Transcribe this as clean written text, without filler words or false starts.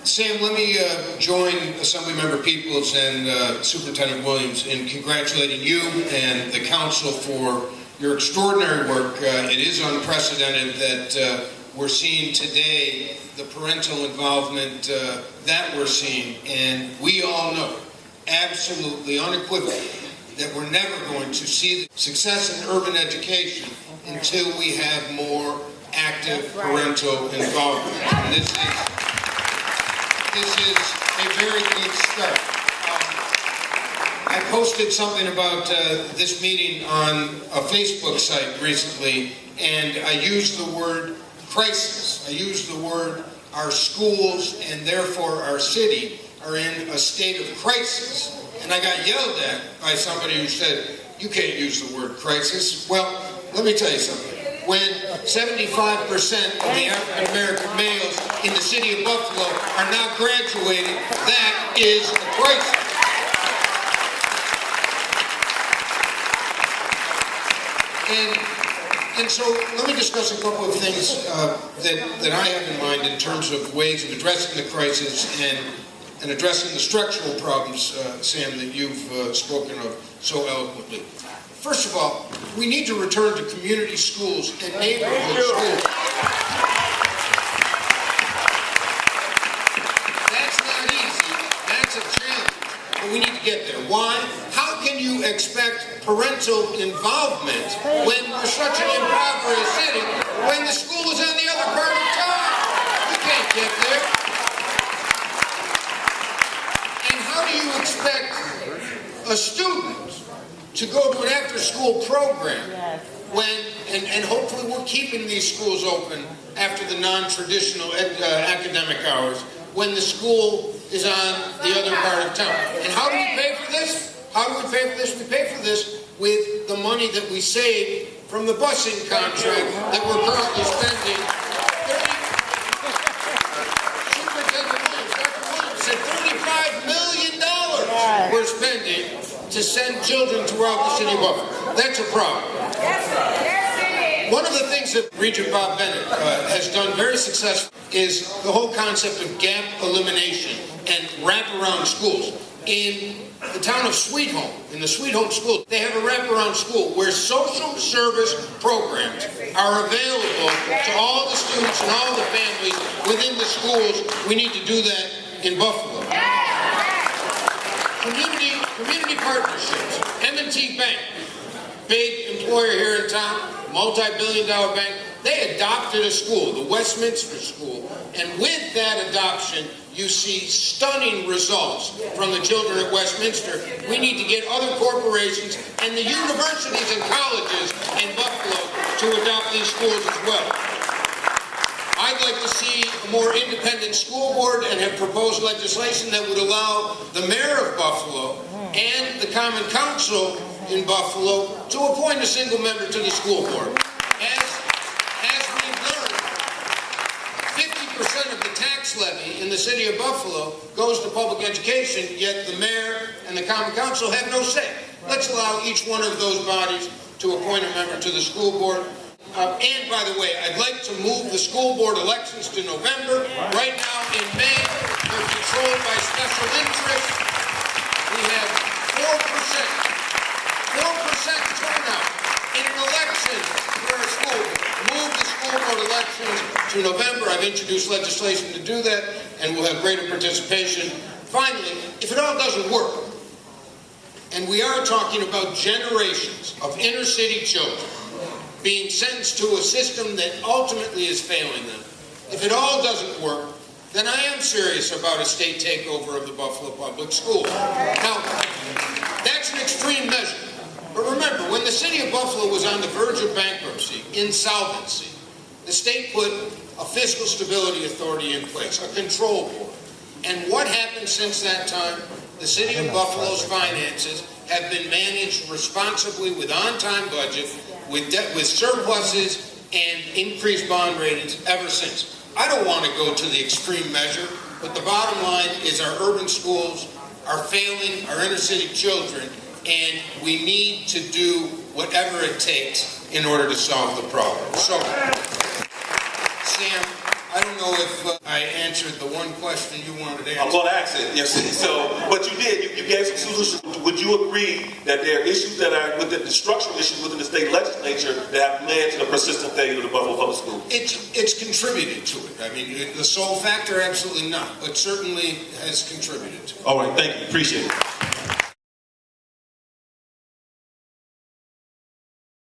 Sam, let me join Assemblymember Peoples and Superintendent Williams in congratulating you and the council for your extraordinary work. It is unprecedented that we're seeing today the parental involvement that we're seeing, and we all know, absolutely unequivocally, that we're never going to see the success in urban education until we have more active parental involvement. And this is a very good start. I posted something about this meeting on a Facebook site recently, and I used the word crisis. I used the word our schools and therefore our city are in a state of crisis. And I got yelled at by somebody who said, you can't use the word crisis. Well, let me tell you something. When 75% of the African American males in the city of Buffalo are not graduating, that is a crisis. And so let me discuss a couple of things that I have in mind in terms of ways of addressing the crisis and addressing the structural problems, Sam, that you've spoken of so eloquently. First of all, we need to return to community schools and neighborhood schools. That's not easy. That's a challenge. But we need to get there. Why? How can you expect parental involvement when we're such an impoverished city, when the school is on the other part of town? You can't get there. And how do you expect a student to go to an after-school program when, and hopefully we're keeping these schools open after the non-traditional academic hours, when the school is on the other part of town? And how do we pay for this? How do we pay for this? We pay for this with the money that we save from the busing contract that we're currently spending. Superintendent Williams, Dr. Williams said $35 million we're spending to send children throughout the city of Buffalo. That's a problem. One of the things that Regent Bob Bennett has done very successfully is the whole concept of gap elimination and wraparound schools. In the town of Sweet Home, in the Sweet Home School, they have a wraparound school where social service programs are available to all the students and all the families within the schools. We need to do that in Buffalo. Community partnerships. M&T Bank, big employer here in town, multi-billion-dollar bank, they adopted a school, the Westminster School, and with that adoption, you see stunning results from the children at Westminster. We need to get other corporations and the universities and colleges in Buffalo to adopt these schools as well. I'd like to see a more independent school board and have proposed legislation that would allow the mayor of Buffalo and the common council in Buffalo to appoint a single member to the school board. As we've learned, 50% of the tax levy in the city of Buffalo goes to public education, yet the mayor and the common council have no say. Let's allow each one of those bodies to appoint a member to the school board. And by the way, I'd like to move the school board elections to November. Right now in May, they're controlled by special interests. We have 4% turnout in an election for a school board. Move the school board elections to November. I've introduced legislation to do that, and we'll have greater participation. Finally, if it all doesn't work, and we are talking about generations of inner city children being sentenced to a system that ultimately is failing them. If it all doesn't work, then I am serious about a state takeover of the Buffalo Public Schools. Now, that's an extreme measure. But remember, when the city of Buffalo was on the verge of bankruptcy, insolvency, the state put a fiscal stability authority in place, a control board. And what happened since that time? The city of Buffalo's finances have been managed responsibly with on-time budget, with surpluses and increased bond ratings ever since. I don't want to go to the extreme measure, but the bottom line is our urban schools are failing our inner city children, and we need to do whatever it takes in order to solve the problem. So, Sam, I don't know if I answered the one question you wanted to answer. I'm going to ask it. Yes. So, but you did. You gave some solutions. Would you agree that there are issues that are within the structural issues within the state legislature that have led to the persistent failure of the Buffalo Public Schools? It's contributed to it. I mean, the sole factor, absolutely not, but certainly has contributed to it. All right. Thank you. Appreciate it.